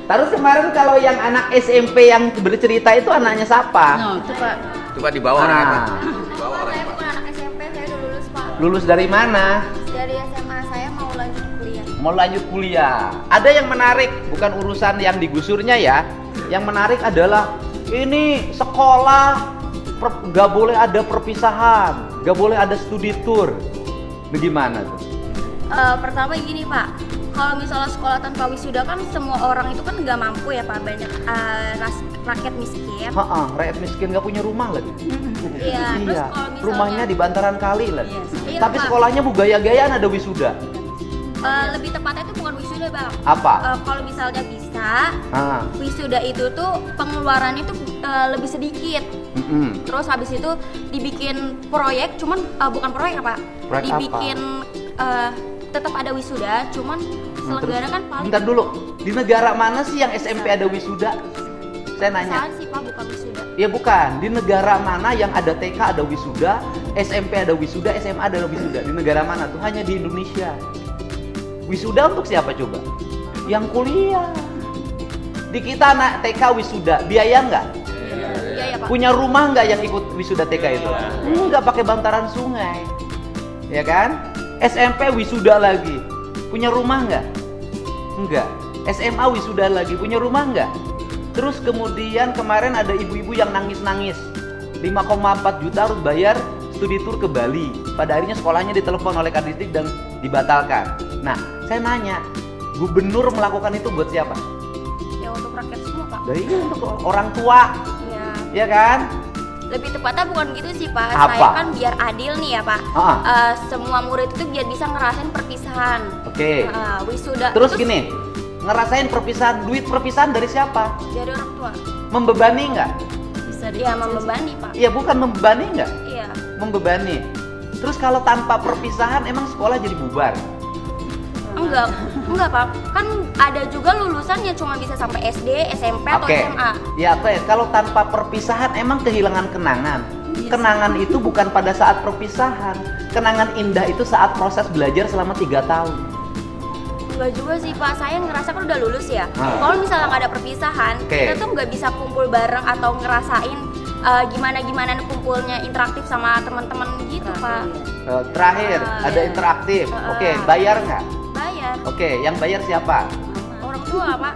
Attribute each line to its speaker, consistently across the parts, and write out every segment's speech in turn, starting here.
Speaker 1: Terus kemarin kalau yang anak SMP yang bercerita itu anaknya siapa?
Speaker 2: No, itu Pak.
Speaker 3: Coba dibawa orangnya, Pak. Dibawa
Speaker 4: Saya
Speaker 3: orangnya, Pak.
Speaker 4: bukan anak SMP, saya udah lulus Pak.
Speaker 1: Lulus dari mana?
Speaker 4: Dari SMA saya mau lanjut kuliah.
Speaker 1: Mau lanjut kuliah. Ada yang menarik, bukan urusan yang digusurnya ya. Yang menarik adalah ini sekolah gak boleh ada perpisahan, gak boleh ada studi tour. Bagaimana tuh?
Speaker 4: Pertama gini Pak, kalau misalnya sekolah tanpa wisuda kan semua orang itu kan nggak mampu ya Pak, banyak rakyat miskin.
Speaker 1: Rakyat miskin gak punya rumah lagi.
Speaker 4: Iya, terus
Speaker 1: Iya,
Speaker 4: kalau misalnya
Speaker 1: rumahnya di bantaran kali lagi.
Speaker 4: Iya,
Speaker 1: Tapi
Speaker 4: Pak.
Speaker 1: sekolahnya gaya-gayaan ada wisuda.
Speaker 4: Lebih tepatnya itu bukan wisuda Bang.
Speaker 1: Apa?
Speaker 4: Kalau misalnya bisa,
Speaker 1: Ah,
Speaker 4: wisuda itu tuh pengeluarannya tuh lebih sedikit. Terus habis itu dibikin proyek, cuman bukan proyek Pak.
Speaker 1: Proyek
Speaker 4: Dibikin tetap ada wisuda, cuman selenggara kan paling
Speaker 1: bentar dulu, di negara mana sih yang SMP ada wisuda? Saya nanya.
Speaker 4: saat sih Pak, bukan wisuda.
Speaker 1: Ya bukan, di negara mana yang ada TK ada wisuda, SMP ada wisuda, SMA ada wisuda? Di negara mana tuh? Hanya di Indonesia. Wisuda untuk siapa coba? Yang kuliah. Di kita anak TK wisuda, biaya nggak?
Speaker 4: Iya ya Pak.
Speaker 1: Punya rumah nggak yang ikut wisuda TK itu? Nggak, pakai bantaran sungai. Ya kan? SMP wisuda lagi. Punya rumah nggak? Enggak. SMA wisuda lagi. Punya rumah nggak? Terus kemudian kemarin ada ibu-ibu yang nangis-nangis. 5,4 juta harus bayar studi tour ke Bali. Pada akhirnya sekolahnya ditelepon oleh Kadisdik dan dibatalkan. Nah, saya nanya, gubernur melakukan itu buat siapa?
Speaker 4: Ya untuk rakyat semua Pak.
Speaker 1: Dari untuk orang tua,
Speaker 4: Iya.
Speaker 1: ya kan?
Speaker 4: Lebih tepatnya bukan gitu sih Pak.
Speaker 1: Apa?
Speaker 4: Saya kan biar adil nih ya Pak.
Speaker 1: Ah.
Speaker 4: Semua murid itu biar bisa ngerasain perpisahan.
Speaker 1: Oke.
Speaker 4: Wisuda.
Speaker 1: Terus gini, ngerasain perpisahan, duit perpisahan dari siapa?
Speaker 4: Dari orang tua.
Speaker 1: Membebani nggak?
Speaker 2: Bisa
Speaker 4: Iya membebani Pak.
Speaker 1: Iya, bukan membebani nggak?
Speaker 4: Iya.
Speaker 1: Membebani. Terus kalau tanpa perpisahan emang sekolah jadi bubar?
Speaker 4: Enggak Pak. Kan ada juga lulusannya cuma bisa sampai SD, SMP atau
Speaker 1: Oke.
Speaker 4: SMA.
Speaker 1: Ya, oke. Kalau tanpa perpisahan emang kehilangan kenangan. Kenangan itu bukan pada saat perpisahan. Kenangan indah itu saat proses belajar selama 3 tahun.
Speaker 4: Enggak juga sih Pak, saya ngerasa kan udah lulus ya.
Speaker 1: Ah.
Speaker 4: Kalau misalnya nggak ada perpisahan,
Speaker 1: Oke.
Speaker 4: kita tuh nggak bisa kumpul bareng atau ngerasain gimana kumpulnya interaktif sama teman-teman gitu Pak.
Speaker 1: Terakhir, ada interaktif. Oke, bayar nggak?
Speaker 4: Bayar.
Speaker 1: Oke, yang bayar siapa?
Speaker 4: Orang tua Pak.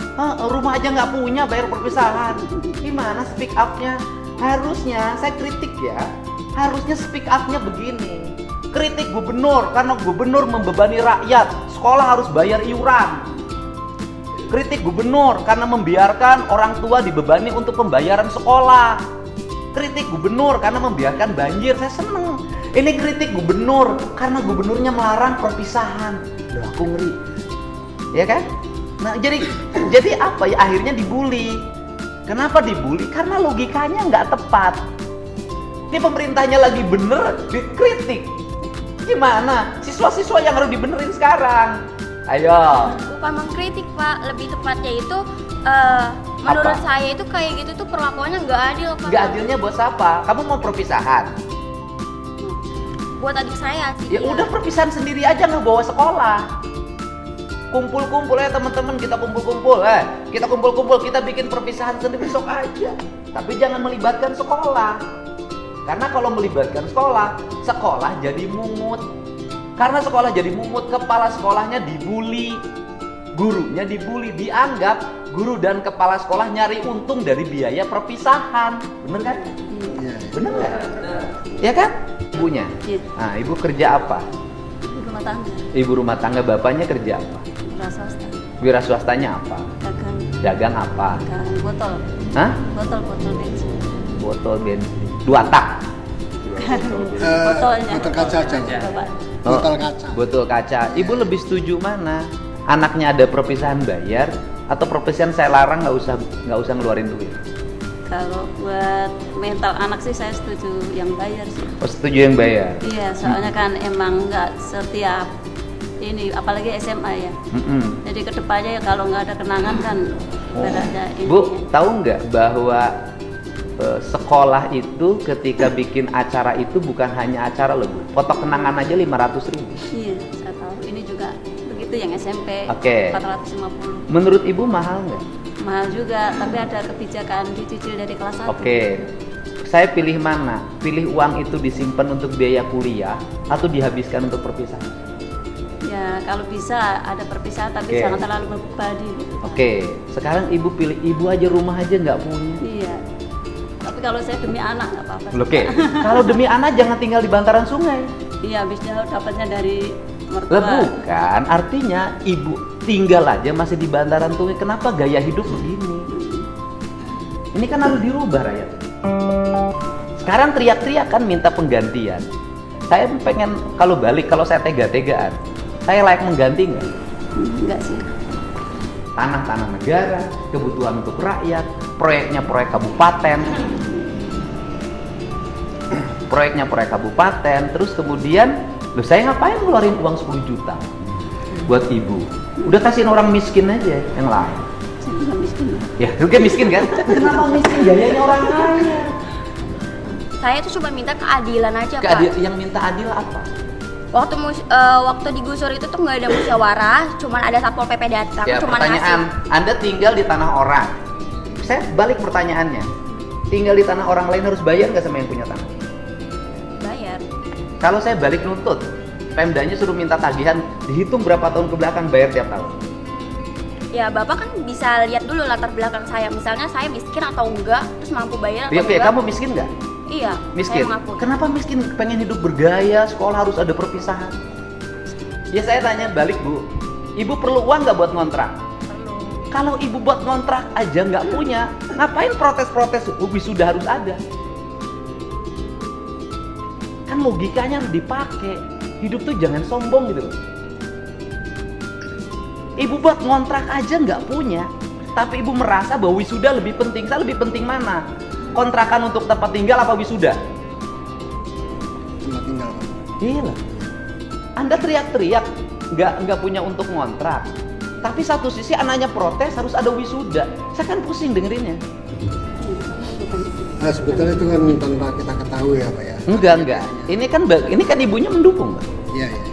Speaker 1: Rumah aja nggak punya, bayar perpisahan. Gimana speak up-nya? Harusnya, saya kritik ya, harusnya speak up-nya begini. Kritik gubernur, karena gubernur membebani rakyat, sekolah harus bayar iuran. Kritik gubernur, karena membiarkan orang tua dibebani untuk pembayaran sekolah. Kritik gubernur, karena membiarkan banjir, saya seneng. Ini kritik gubernur, karena gubernurnya melarang perpisahan. Loh, aku ngeri. Ya kan? Nah, jadi apa ya? Akhirnya dibully. Kenapa dibully? Karena logikanya nggak tepat. Ini pemerintahnya lagi bener, dikritik. Gimana? Siswa-siswa yang harus dibenerin sekarang. Ayo.
Speaker 4: Bukan mengkritik Pak, lebih tepatnya itu menurut saya itu kayak gitu tuh perlakuannya nggak adil Pak.
Speaker 1: Nggak adilnya buat siapa? Kamu mau perpisahan?
Speaker 4: Buat adik saya sih.
Speaker 1: Ya udah, perpisahan sendiri aja, nggak bawa sekolah. Kumpul-kumpul ya teman-teman, kita kumpul-kumpul. Kita kumpul-kumpul, kita bikin perpisahan sendiri besok aja. Tapi jangan melibatkan sekolah. Karena kalau melibatkan sekolah, sekolah jadi mungut. Karena sekolah jadi mungut, kepala sekolahnya dibully. Gurunya dibully, dianggap guru dan kepala sekolah nyari untung dari biaya perpisahan. Bener kan? Bener nggak? Ya kan? Ibunya?
Speaker 2: Iya.
Speaker 1: Nah, ibu kerja apa?
Speaker 2: Rumah tangga,
Speaker 1: Ibu rumah tangga, bapaknya kerja apa?
Speaker 2: wira swasta,
Speaker 1: Wira swastanya apa?
Speaker 2: dagang,
Speaker 1: Dagang apa?
Speaker 2: dagang botol,
Speaker 1: Hah?
Speaker 2: botol bensin,
Speaker 1: Botol bensin. 2 tak?
Speaker 2: botolnya,
Speaker 5: botol kaca aja.
Speaker 2: Bapak.
Speaker 5: Botol kaca.
Speaker 1: Botol kaca. Ibu lebih setuju mana? Anaknya ada perpisahan bayar atau perpisahan saya larang nggak usah ngeluarin duit?
Speaker 2: Kalau buat mental anak sih saya setuju yang bayar sih.
Speaker 1: Oh, setuju yang bayar.
Speaker 2: Iya, soalnya kan emang nggak setiap ini, apalagi SMA ya. Jadi kedepannya ya kalau nggak ada kenangan kan berada ini.
Speaker 1: Bu, tahu nggak bahwa sekolah itu ketika bikin acara itu bukan hanya acara loh, Bu. Foto kenangan aja 500.000.
Speaker 2: Iya, saya tahu. Ini juga begitu yang SMP.
Speaker 1: Oke.
Speaker 2: 450.
Speaker 1: Menurut Ibu mahal nggak?
Speaker 2: mahal juga, tapi ada kebijakan dicicil dari kelas 1.
Speaker 1: Oke. Saya pilih mana? Pilih uang itu disimpan untuk biaya kuliah atau dihabiskan untuk perpisahan?
Speaker 2: Ya kalau bisa ada perpisahan, tapi
Speaker 1: Oke.
Speaker 2: jangan terlalu membebani.
Speaker 1: Oke, sekarang ibu pilih, ibu aja rumah aja nggak punya.
Speaker 2: Iya. Tapi kalau saya demi anak nggak apa-apa.
Speaker 1: Oke, kalau demi anak jangan tinggal di bantaran sungai.
Speaker 2: Iya, habisnya dapatnya dari
Speaker 1: Lah
Speaker 2: mertua.
Speaker 1: bukan, artinya ibu tinggal aja masih di bantaran sungai. Kenapa gaya hidup begini? Ini kan harus dirubah, rakyat. Sekarang teriak-teriak kan minta penggantian. Saya pengen kalau balik, kalau saya tega-tegaan, saya layak mengganti nggak?
Speaker 2: Enggak sih.
Speaker 1: Tanah-tanah negara, kebutuhan untuk rakyat, proyeknya proyek kabupaten, terus kemudian, loh saya ngapain ngeluarin uang 10 juta buat ibu? Udah kasihin orang miskin aja yang lain.
Speaker 2: Saya bukan miskin.
Speaker 1: Ya, lu kan miskin kan? Kenapa miskin? Gayanya orang kaya.
Speaker 4: Saya tuh cuma minta keadilan aja Pak.
Speaker 1: Yang minta adil apa?
Speaker 4: Waktu digusur itu tuh nggak ada musyawarah, cuman ada satpol pp datang,
Speaker 1: Ya,
Speaker 4: cuman
Speaker 1: pertanyaan,
Speaker 4: ngasih.
Speaker 1: Anda tinggal di tanah orang. Saya balik pertanyaannya. Tinggal di tanah orang lain harus bayar nggak sama yang punya tanah?
Speaker 4: Bayar.
Speaker 1: Kalau saya balik nuntut, Pemdanya suruh minta tagihan, dihitung berapa tahun ke belakang bayar tiap tahun.
Speaker 4: Ya Bapak kan bisa lihat dulu latar belakang saya, misalnya saya miskin atau enggak, terus mampu bayar atau
Speaker 1: Oke,
Speaker 4: enggak.
Speaker 1: kamu miskin nggak?
Speaker 4: Iya,
Speaker 1: Miskin.
Speaker 4: saya mengakui.
Speaker 1: Kenapa miskin? Pengen hidup bergaya, sekolah harus ada perpisahan. Ya saya tanya balik Bu, ibu perlu uang nggak buat ngontrak?
Speaker 4: Perlu.
Speaker 1: Kalau ibu buat ngontrak aja nggak punya, ngapain protes-protes wisuda harus ada? Kan logikanya harus dipakai. Hidup tuh jangan sombong gitu loh. Ibu buat ngontrak aja nggak punya, tapi ibu merasa bahwa wisuda lebih penting. Saya lebih penting mana? Kontrakan untuk tempat tinggal apa wisuda?
Speaker 5: Tempat tinggal.
Speaker 1: Gila. Anda teriak-teriak nggak punya untuk ngontrak, tapi satu sisi anaknya protes harus ada wisuda. Saya kan pusing dengerinnya.
Speaker 5: Nah sebetulnya itu kan tanpa kita ketahui ya Pak ya.
Speaker 1: Enggak. Ini kan ibunya mendukung, Pak.
Speaker 5: Iya iya.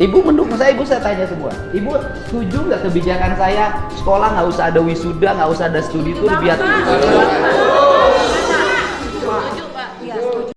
Speaker 1: Ibu mendukung saya, ibu saya tanya semua. Ibu setuju nggak kebijakan saya sekolah nggak usah ada wisuda, nggak usah ada studi itu lebih hati.